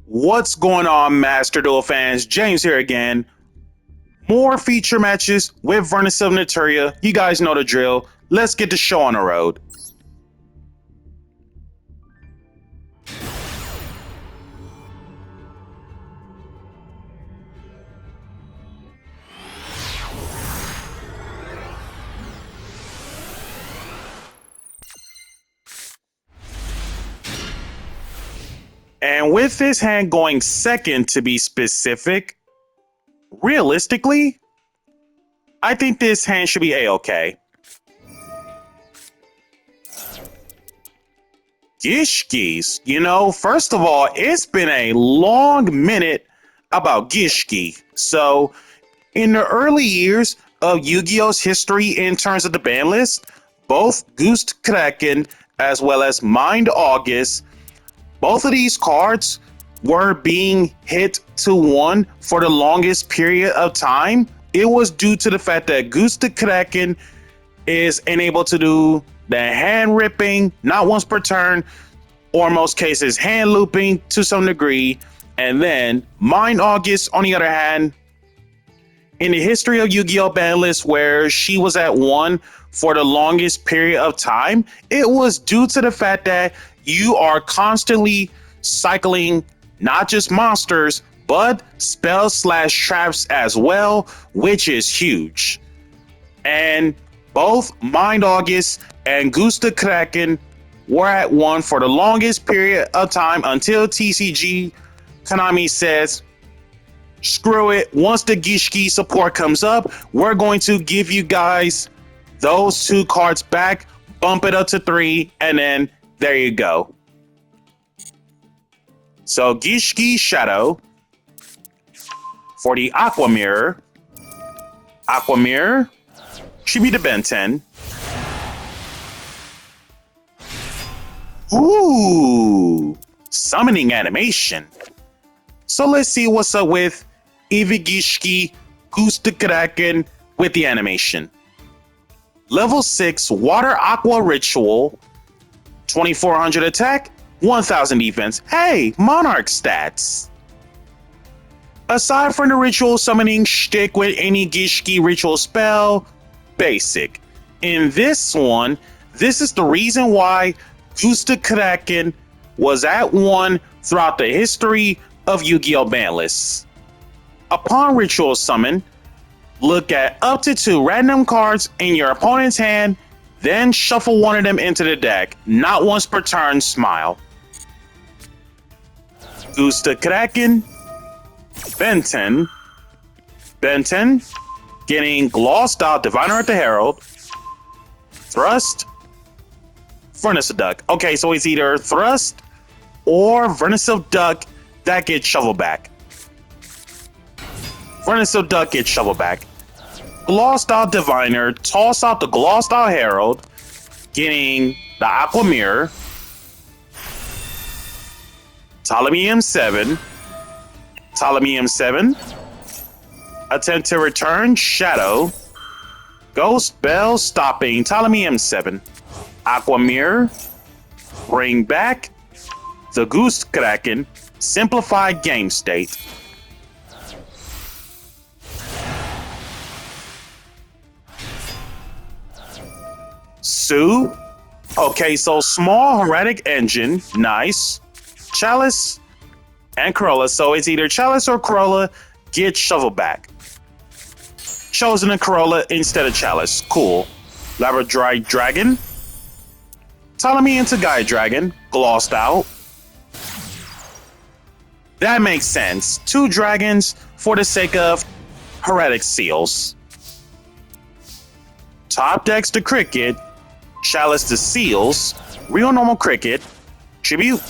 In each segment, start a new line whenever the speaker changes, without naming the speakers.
What's going on, Master Duel fans? James here again. More feature matches with Vernusylph Naturia. You guys know the drill. Let's get the show on the road. And with this hand going second, to be specific, realistically, I think this hand should be A-okay. Gishkis, first of all, it's been a long minute about Gishki. So, in the early years of Yu-Gi-Oh's history in terms of the ban list, both Ghost Kraken as well as Mind August, both of these cards were being hit to 1 for the longest period of time. It was due to the fact that Ghost Kraken is enabled to do the hand ripping, not once per turn, or in most cases, hand looping to some degree. And then Mind August, on the other hand, in the history of Yu-Gi-Oh! Ban list, where she was at 1 for the longest period of time, it was due to the fact that you are constantly cycling not just monsters, but spells/traps as well, which is huge. And both Mind August and Gusta Kraken were at 1 for the longest period of time until TCG Konami says, screw it, once the Gishki support comes up, we're going to give you guys those 2 cards back, bump it up to 3, and then there you go. So Gishki Shadow for the Aqua Mirror. Aqua Mirror should be the Ben 10. Ooh, summoning animation. So let's see what's up with Ivigishki Gusta Kraken with the animation. Level 6 Water Aqua Ritual, 2400 attack, 1000 defense. Hey, Monarch stats. Aside from the ritual summoning shtick with any Gishki ritual spell, basic. In this one, this is the reason why Gusta Kraken was at 1 throughout the history of Yu-Gi-Oh! Ban lists. Upon ritual summon, look at up to 2 random cards in your opponent's hand, then shuffle one of them into the deck. Not once per turn, smile. Gusta Kraken, Benton, getting glossed out Diviner at the Herald, Thrust, Vernusylph Duck. Okay, so it's either Thrust or Vernusylph Duck that gets shoveled back. Vernusylph Duck gets shoveled back. Glossed out Diviner, toss out the glossed out Herald, getting the Aqua Mirror, Ptolemy M7, attempt to return Shadow, Ghost Bell stopping Ptolemy M7, Aqua Mirror, bring back the Goose Kraken, simplified game state. Sue. Okay, so small Heretic Engine, nice. Chalice and Corolla, so it's either Chalice or Corolla, get shoveled back. Chosen a Corolla instead of Chalice, cool. Labradorite Dragon, Ptolemy into Gaia Dragon, glossed out. That makes sense. 2 dragons for the sake of Heretic Seals. Top decks the Cricket, Chalice the Seals, Real Normal Cricket, Tribute.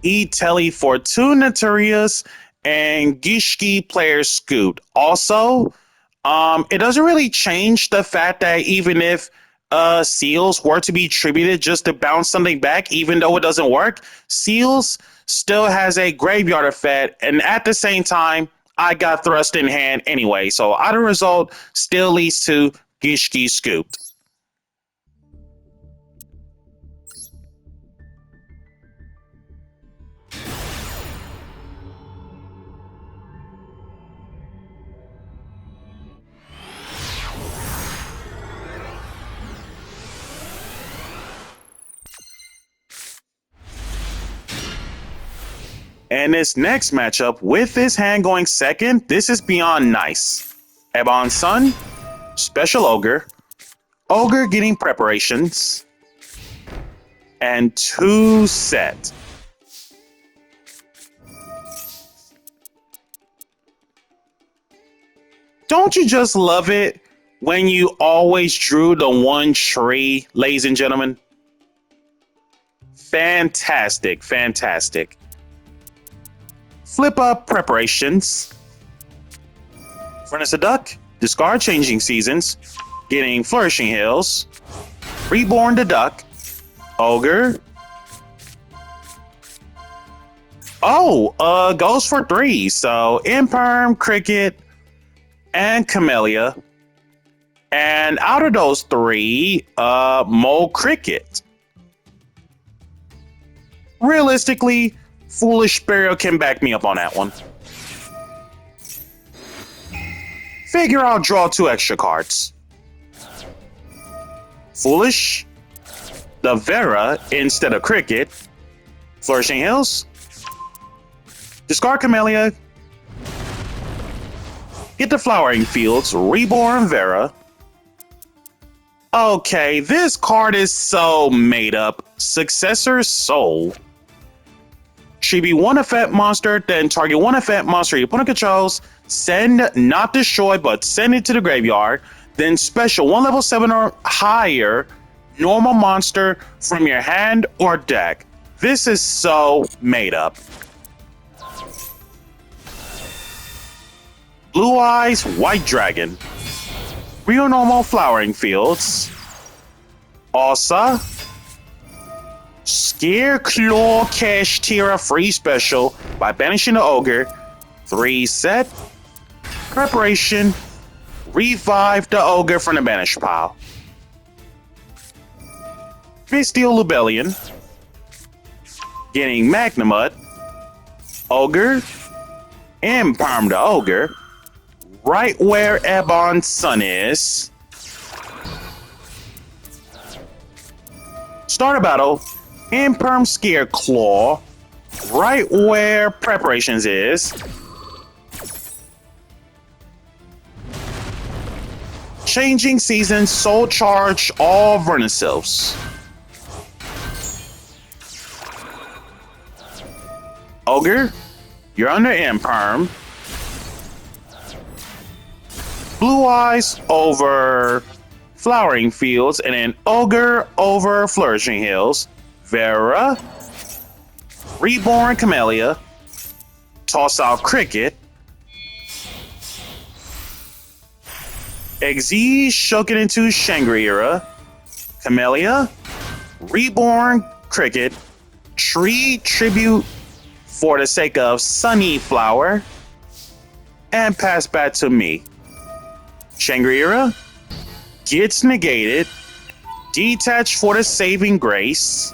E-Telly for 2 Naturias and Gishki player Scoot. Also, it doesn't really change the fact that even if Seals were to be tributed just to bounce something back, even though it doesn't work, Seals still has a graveyard effect, and at the same time, I got Thrust in hand anyway, so either result still leads to Gishki Scooped. And this next matchup, with this hand going second, this is beyond nice. Ebon Sun, Special Ogre, Ogre getting preparations, and 2 set. Don't you just love it when you always drew the one tree, ladies and gentlemen? Fantastic, fantastic. Flip up preparations. Furnace a Duck, discard Changing Seasons, getting Flourishing Hills, Reborn the Duck, Ogre. Oh, goes for 3. So Imperm, Cricket, and Camellia. And out of those 3, Mo Cricket. Realistically, Foolish Sparrow can back me up on that one. Figure I'll draw 2 extra cards. Foolish, the Vera instead of Cricket, Flourishing Hills, discard Camellia, get the Flowering Fields, Reborn Vera. Okay, this card is so made up. Successor Soul. Tribute 1 effect monster, then target 1 effect monster your opponent controls, send, not destroy, but send it to the graveyard, then special 1 level 7 or higher normal monster from your hand or deck. This is so made up. Blue Eyes White Dragon, Real Normal Flowering Fields, Osa, Scare Claw Cash Tira free special by banishing the Ogre, 3 set, preparation, revive the Ogre from the banish pile. Bestial Lubellion, getting Magnamud, Ogre, Imperm the Ogre, right where Ebon Sun is. Start a battle, Imperm Scare Claw, right where Preparations is. Changing Seasons, Soul Charge all Vernusylphs. Ogre, you're under Imperm. Blue Eyes over Flowering Fields, and then Ogre over Flourishing Hills. Vera, Reborn Camellia, toss out Cricket, Exige shook it into Shangri-La, Camellia, Reborn Cricket, Tree Tribute for the sake of Sunny Flower, and pass back to me. Shangri-La gets negated, detach for the saving grace.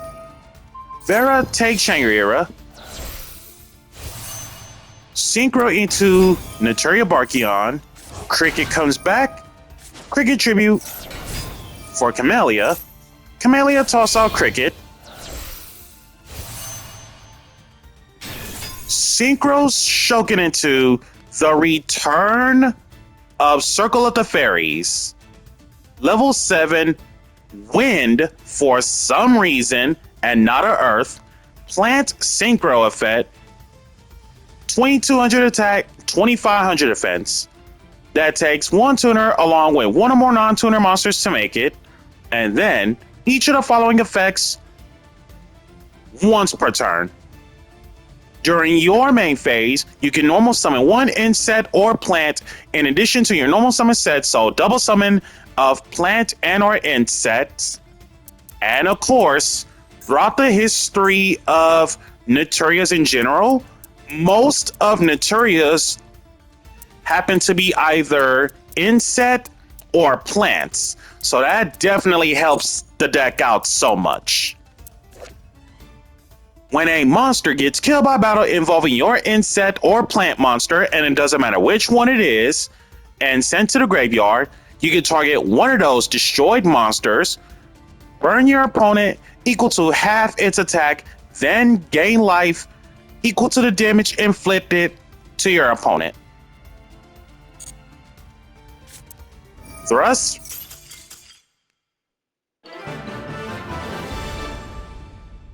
Vera takes Shangri-La, synchro into Naturia Barkion. Cricket comes back, Cricket Tribute for Camellia. Camellia toss out Cricket. Synchros shoken into the return of Circle of the Fairies. Level 7 Wind for some reason and not a Earth. Plant Synchro effect. 2200 attack, 2500 defense. That takes 1 tuner along with 1 or more non-tuner monsters to make it. And then each of the following effects once per turn. During your main phase, you can normal summon 1 insect or plant in addition to your normal summon set, so double summon of plant and or insects. And of course, throughout the history of Naturias in general, most of Naturias happen to be either insect or plants. So that definitely helps the deck out so much. When a monster gets killed by battle involving your insect or plant monster, and it doesn't matter which one it is, and sent to the graveyard, you can target one of those destroyed monsters, burn your opponent equal to half its attack, then gain life equal to the damage inflicted to your opponent. Thrust.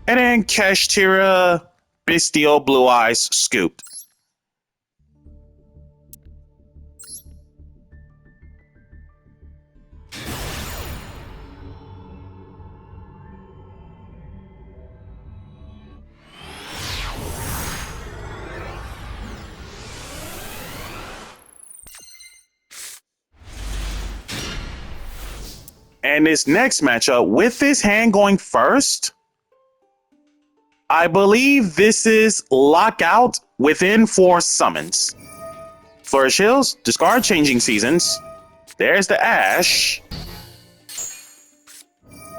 And then Kashtira, Bestial, Blue Eyes, Scoop. And this next matchup, with this hand going first, I believe this is lockout within 4 summons. Flourish Hills, discard Changing Seasons. There's the Ash.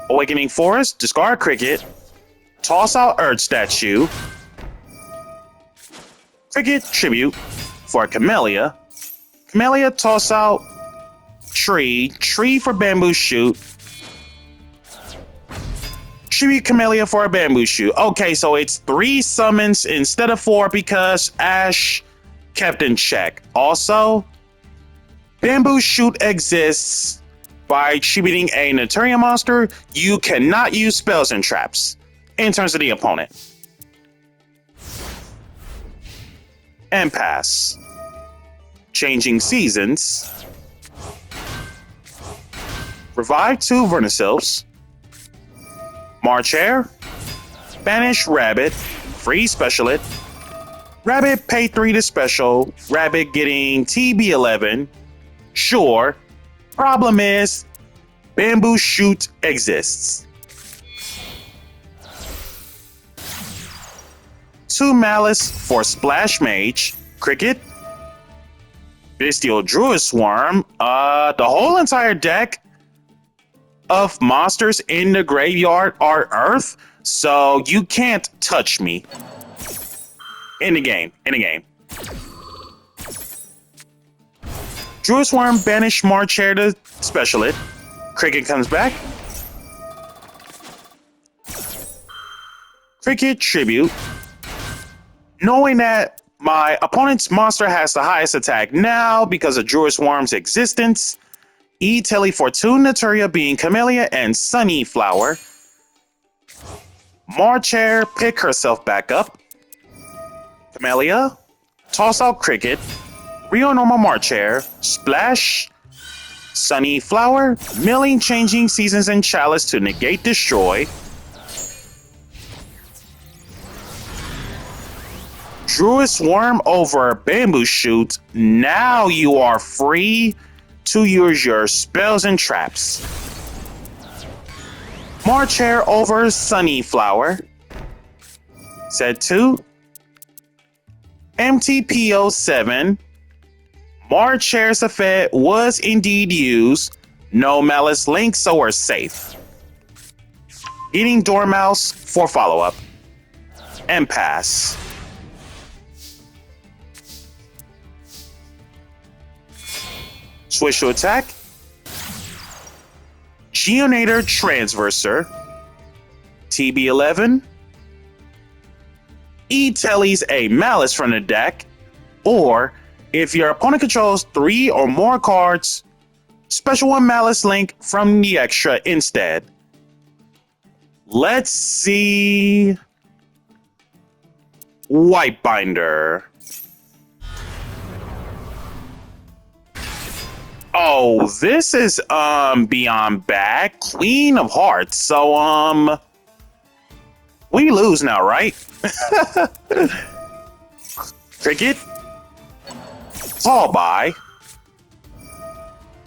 Awakening Forest, discard Cricket. Toss out Earth Statue. Cricket, Tribute for Camellia. Camellia, toss out Tree. Tree for Bamboo Shoot. Tribute Camellia for a Bamboo Shoot. Okay, so it's 3 summons instead of 4 because Ash kept in check. Also, Bamboo Shoot exists by tributing a Naturia monster. You cannot use spells and traps in terms of the opponent. And pass. Changing Seasons. Revive 2 Vernusylphs. March Hare. Banish Rabbit. Free Special It. Rabbit pay 3 to special. Rabbit getting TB11. Sure. Problem is, Bamboo Shoot exists. 2 Malice for Splash Mage. Cricket. Bestial Druid Swarm. The whole entire deck of monsters in the graveyard are Earth, so you can't touch me. In the game. Druid Swarm, banish March Hare to special it. Cricket comes back. Cricket, Tribute. Knowing that my opponent's monster has the highest attack now because of Druid Swarm's existence, E-Telly for 2 Naturia being Camellia and Sunnyflower. March Hare, pick herself back up. Camellia, toss out Cricket. Rio normal March Hare, splash. Sunnyflower, milling Changing Seasons and Chalice to negate destroy. Druid Swarm over Bamboo Shoot. Now you are free to use your spells and traps. March Hare over Sunnyflower. Set 2. MTPO7. March Hare's effect was indeed used. No Malice Link, so we're safe. Eating Dormouse for follow-up. And pass. Switch to attack. Geonator Transverser. TB11. E-Telly's a Malice from the deck. Or, if your opponent controls 3 or more cards, special 1 Malice Link from the extra instead. Let's see. Whitebinder. Oh, this is beyond bad. Queen of Hearts. So we lose now, right? Cricket. Call by.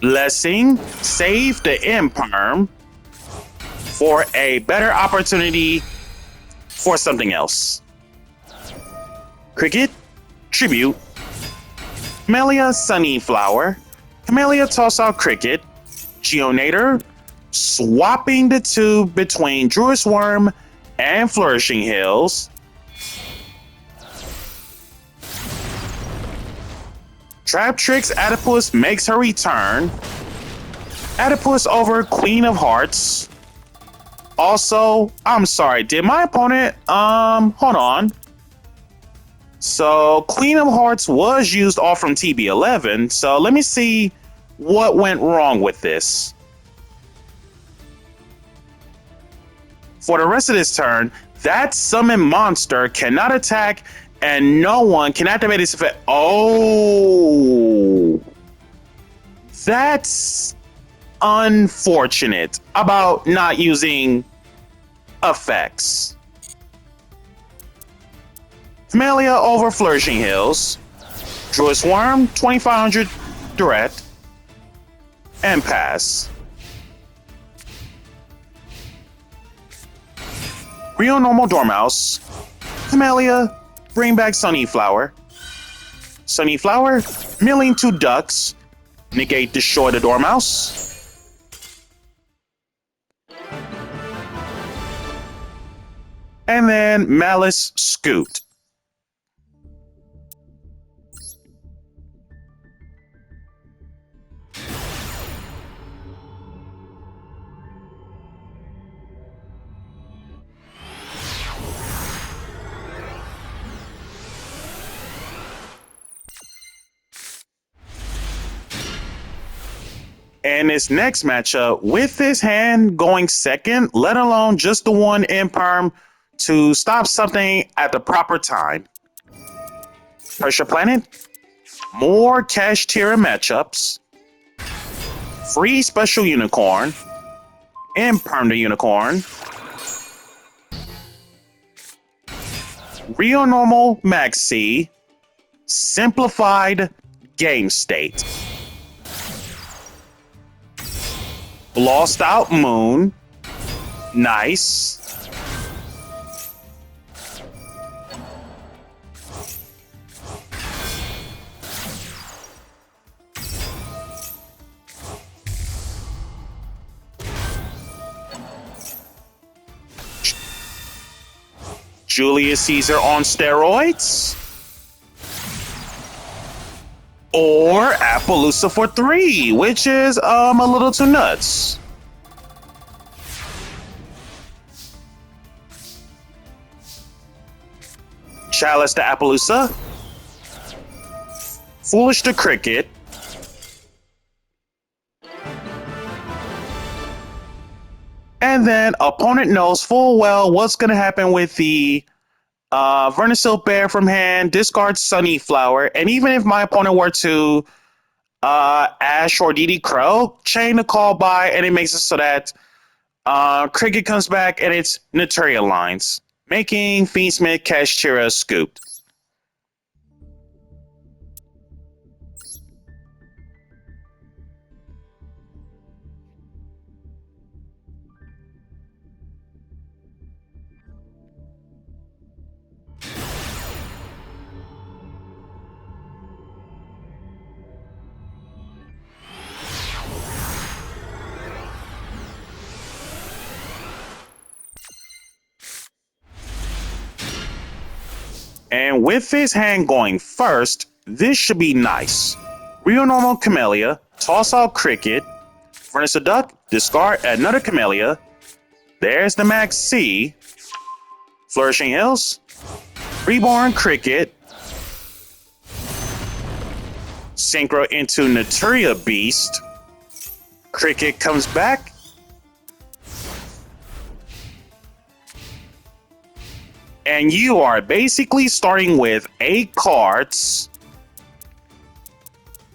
Blessing. Save the Imperm for a better opportunity for something else. Cricket. Tribute. Camellia Sunnyflower. Camellia toss out Cricket. Geonator, swapping the 2 between Druid Swarm and Flourishing Hills. Trap Tricks Adipus makes her return. Adipus over Queen of Hearts. Also, I'm sorry, did my opponent, hold on. So Queen of Hearts was used off from TB11. So let me see what went wrong with this. For the rest of this turn, that summon monster cannot attack and no one can activate its effect. Oh, that's unfortunate about not using effects. Camellia over Flourishing Hills. Druid Swarm, 2500 direct. And pass. Real Normal Dormouse. Camellia, bring back Sunnyflower. Sunnyflower, milling 2 ducks. Negate, destroy the Dormouse. And then Malice Scoot. And this next matchup, with this hand going second, let alone just the one imperm to stop something at the proper time. Pressure Planet, more Kashtira matchups, free Special Unicorn, imperm the Unicorn, Real Normal Maxi, simplified game state. Lost Out Moon. Nice. Julius Caesar on steroids? Or Appaloosa for 3, which is a little too nuts. Chalice to Appaloosa. Foolish to Cricket. And then opponent knows full well what's going to happen with the Vernusylph Bear from hand, discard Sunnyflower, and even if my opponent were to Ash or DD Crow, chain the call by, and it makes it so that Cricket comes back and it's Naturia lines, making Fiendsmith Kashtira scooped. And with his hand going first, this should be nice. Real Normal Camellia, toss out Cricket, Furnace a Duck, discard another Camellia. There's the Max C. Flourishing Hills, Reborn Cricket, Synchro into Naturia Beast. Cricket comes back. And you are basically starting with 8 cards.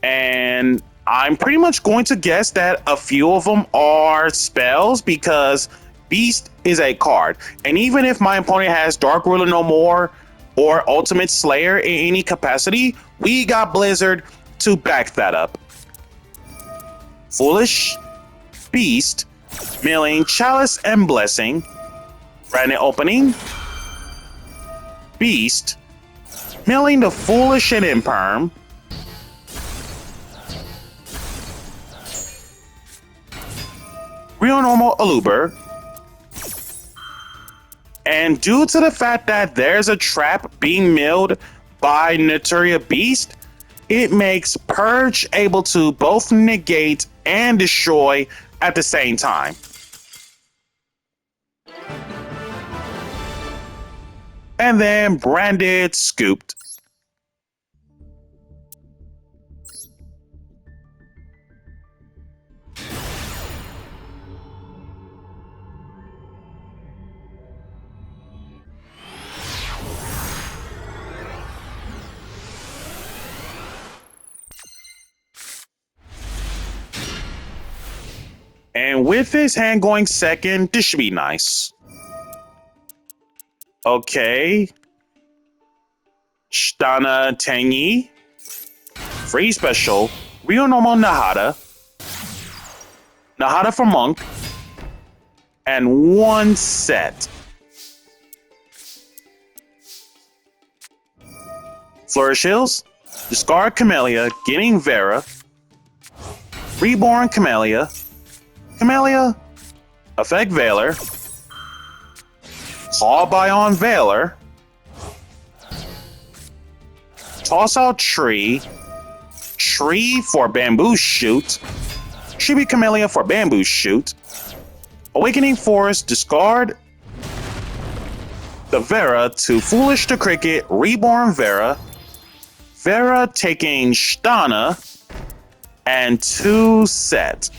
And I'm pretty much going to guess that a few of them are spells because Beast is a card. And even if my opponent has Dark Ruler No More or Ultimate Slayer in any capacity, we got Blizzard to back that up. Foolish, Beast, milling Chalice and Blessing, random opening, Beast, milling the Foolish and Imperm, Real Normal Aluber, and due to the fact that there's a trap being milled by Naturia Beast, it makes Purge able to both negate and destroy at the same time. And then Branded Scooped. And with his hand going second, this should be nice. Okay. Shtana Tangy. Free special. Real normal Nahada. Nahada for Monk. And one set. Flourish Hills. Discard Camellia, getting Vera. Reborn Camellia. Camellia. Effect Veiler. Call Bion Veiler. Toss out Tree. Tree for Bamboo Shoot. Chibi Camellia for Bamboo Shoot. Awakening Forest, discard the Vera to Foolish the Cricket, Reborn Vera. Vera taking Shtana and 2 set.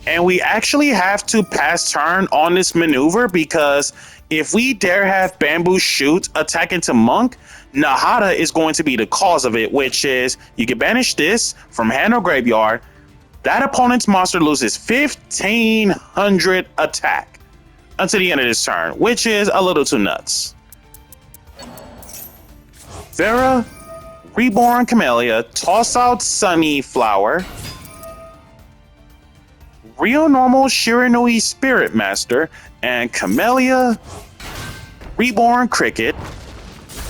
And we actually have to pass turn on this maneuver because if we dare have Bamboo Shoot attack into Monk, Nahada is going to be the cause of it, which is you can banish this from hand or graveyard. That opponent's monster loses 1,500 attack until the end of this turn, which is a little too nuts. Vera, Reborn Camellia, toss out Sunnyflower, Real Normal Shiranui Spirit Master, and Camellia, Reborn Cricket,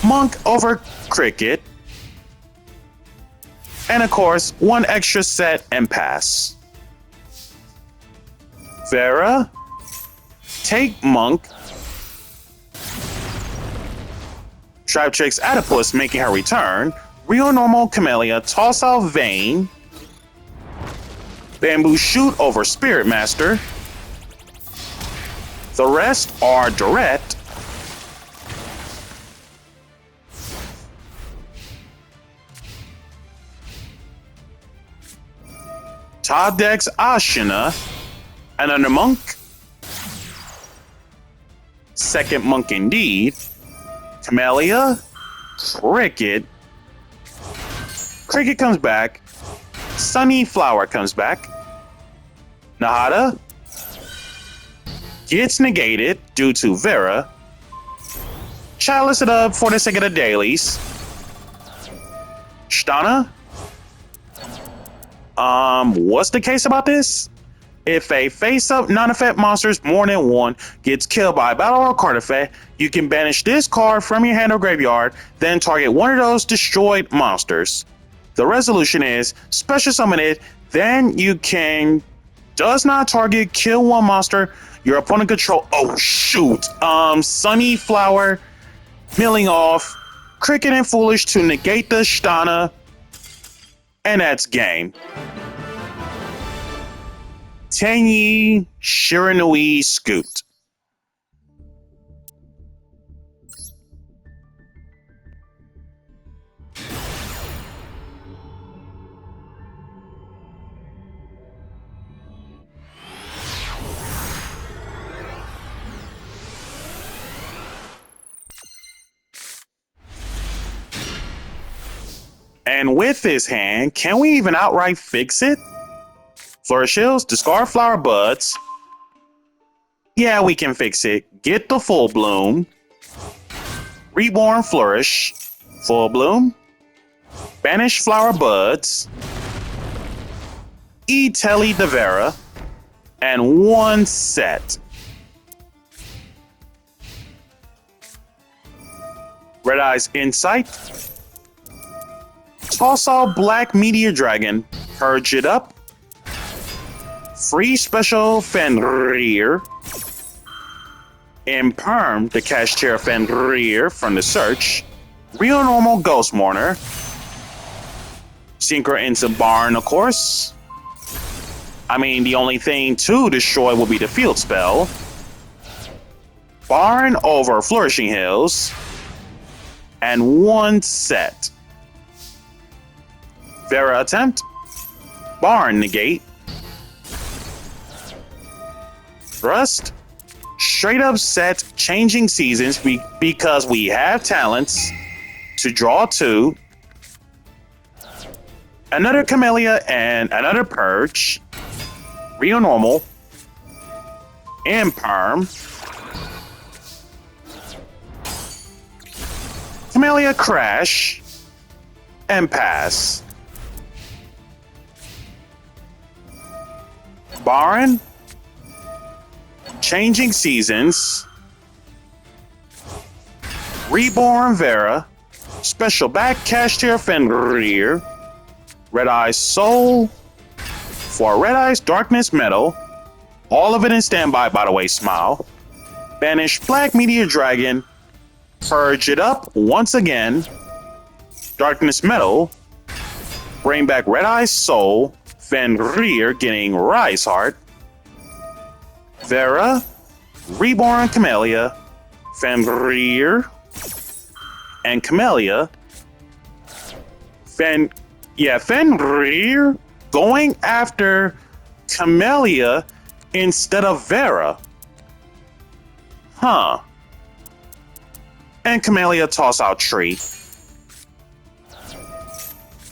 Monk over Cricket, and of course, 1 extra set and pass. Vera, take Monk, Traptrix Adipus making her return, Real Normal Camellia, toss out Vayne, Bamboo Shoot over Spirit Master. The rest are direct. Top decks Ashina, another Monk. Second Monk indeed. Camellia, Cricket. Cricket comes back. Sunnyflower comes back. Nahada gets negated due to Vera. Chalice it up for the sake of the dailies. Shtana. What's the case about this? If a face-up non-effect monster's more than 1 gets killed by a battle or card effect, you can banish this card from your hand or graveyard, then target one of those destroyed monsters. The resolution is special summon it, then you can does not target, kill 1 monster your opponent control. Oh shoot! Sunnyflower, milling off, Cricket and Foolish to negate the Shtana, and that's game. Tangy Shiranui Scoot. And with this hand, can we even outright fix it? Flourish Hills, discard Flower Buds. Yeah, we can fix it. Get the Full Bloom. Reborn Flourish. Full Bloom. Banish Flower Buds. E-Telly Devera. And 1 set. Red Eyes Insight. Toss out Black Meteor Dragon. Purge it up. Free special Fenrir. Imperm the Cashier Fenrir from the search. Real Normal Ghost Mourner. Synchro into Barn, of course. I mean, the only thing to destroy will be the field spell. Barn over Flourishing Hills. And 1 set. Vera attempt. Barn negate. Thrust. Straight up set Changing Seasons because we have talents to draw 2. Another Camellia and another Purge. Real Normal. Imperm. Camellia Crash. And pass. Baron. Changing Seasons. Reborn Vera. Special Back Cashier Fenrir. Red Eyes Soul. For Red Eyes Darkness Metal. All of it in standby, by the way, Smile. Banish Black Meteor Dragon. Purge it up once again. Darkness Metal. Bring back Red Eyes Soul. Fenrir getting Rise Heart. Vera. Reborn Camellia. Fenrir. And Camellia. Fenrir going after Camellia instead of Vera. Huh. And Camellia toss out Tree.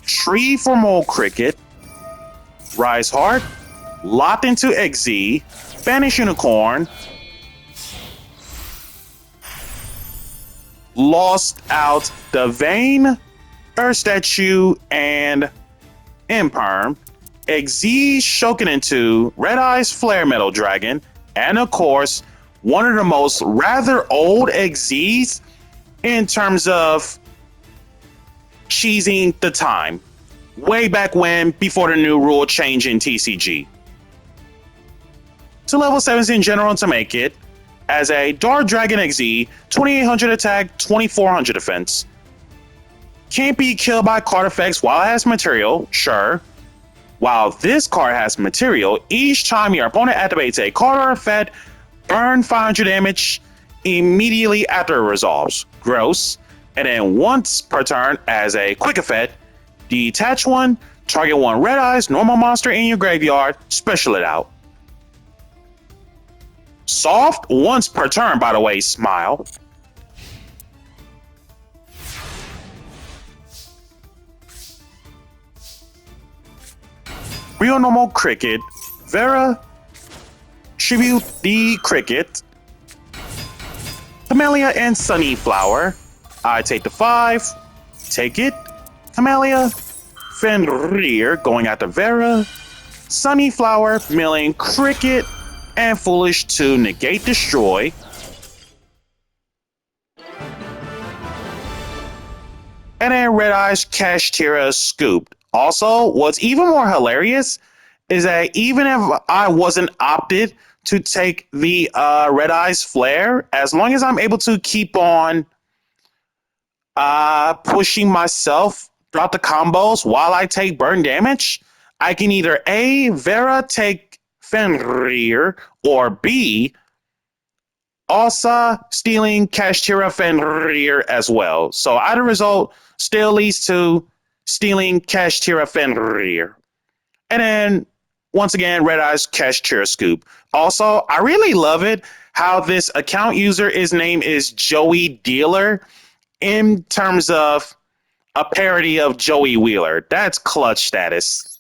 Tree for Mole Cricket. Rise Heart. Locked into XZ. Banish Unicorn. Lost out the Vayne, Earth Statue, and Imperm. XZ shoken into Red Eyes Flare Metal Dragon, and of course, one of the most rather old XZs in terms of cheesing the time. Way back when, before the new rule change in TCG. To level 7s in general to make it, as a Dark Dragon XZ, 2800 attack, 2400 defense. Can't be killed by card effects while it has material, sure. While this card has material, each time your opponent activates a card or effect, burn 500 damage immediately after it resolves. Gross. And then once per turn, as a quick effect, detach one, target one Red Eyes normal monster in your graveyard, special it out. Soft once per turn, by the way, Smile. Real normal Cricket. Vera. Tribute the Cricket. Camellia and Sunnyflower. I take the 5. Take it. Camellia. Fenrir going after Vera. Sunnyflower milling Cricket. And Foolish to negate Destroy. And then Red Eyes Kashtira scooped. Also, what's even more hilarious is that even if I wasn't opted to take the Red Eyes Flare, as long as I'm able to keep on pushing myself throughout the combos while I take burn damage, I can either A, Vera take Fenrir, or B, Asa stealing Kashtira Fenrir as well. So either result still leads to stealing Kashtira Fenrir. And then, once again, Red Eyes Kashtira Scoop. Also, I really love it how this account user, his name is Joey Dealer, in terms of a parody of Joey Wheeler. That's clutch status.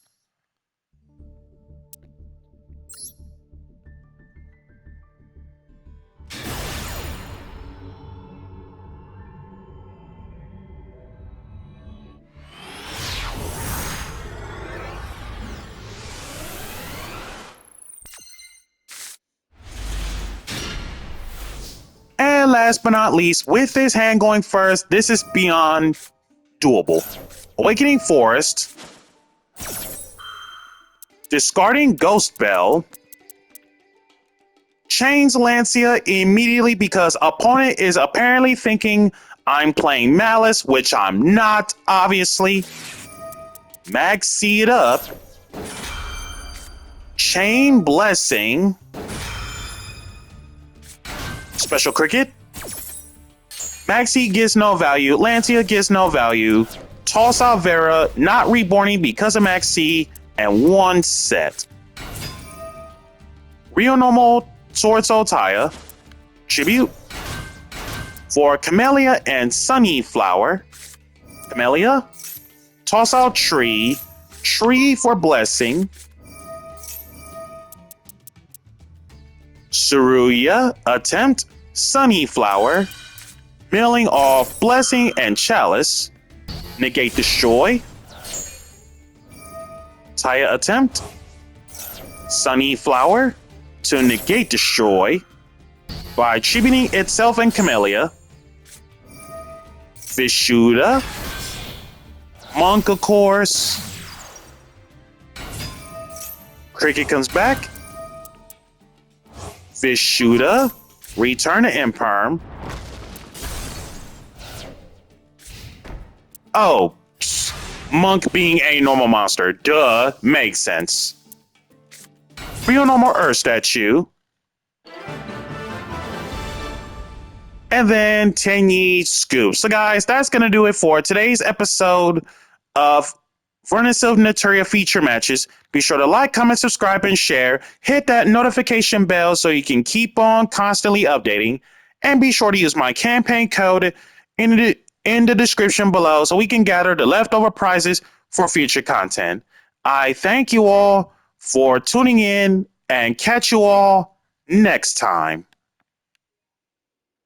And last but not least, with this hand going first, this is beyond doable. Awakening Forest. Discarding Ghost Bell. Chains Lancia immediately because opponent is apparently thinking I'm playing Malice, which I'm not, obviously. Maxi it up. Chain Blessing. Special Cricket. Maxi gets no value. Lancia gets no value. Toss out Vera, not reborning because of Maxi, and one set. Real normal Sword Soul Taya. Tribute. For Camellia and Sunnyflower. Camellia. Toss out Tree. Tree for Blessing. Saruya, attempt, Sunnyflower, milling off Blessing and Chalice, negate destroy, Taya attempt, Sunnyflower to negate destroy by tributing itself and Camellia, Vishuda, Monk of course, Cricket comes back, Vishuda, return to Imperm. Oh, Monk being a normal monster, duh, makes sense. Real normal Earth statue. And then Tenyi Scoop. So guys, that's going to do it for today's episode of Vernusylph Naturia feature matches. Be sure to like, comment, subscribe, and share. Hit that notification bell so you can keep on constantly updating. And be sure to use my campaign code in the description below so we can gather the leftover prizes for future content. I thank you all for tuning in and catch you all next time.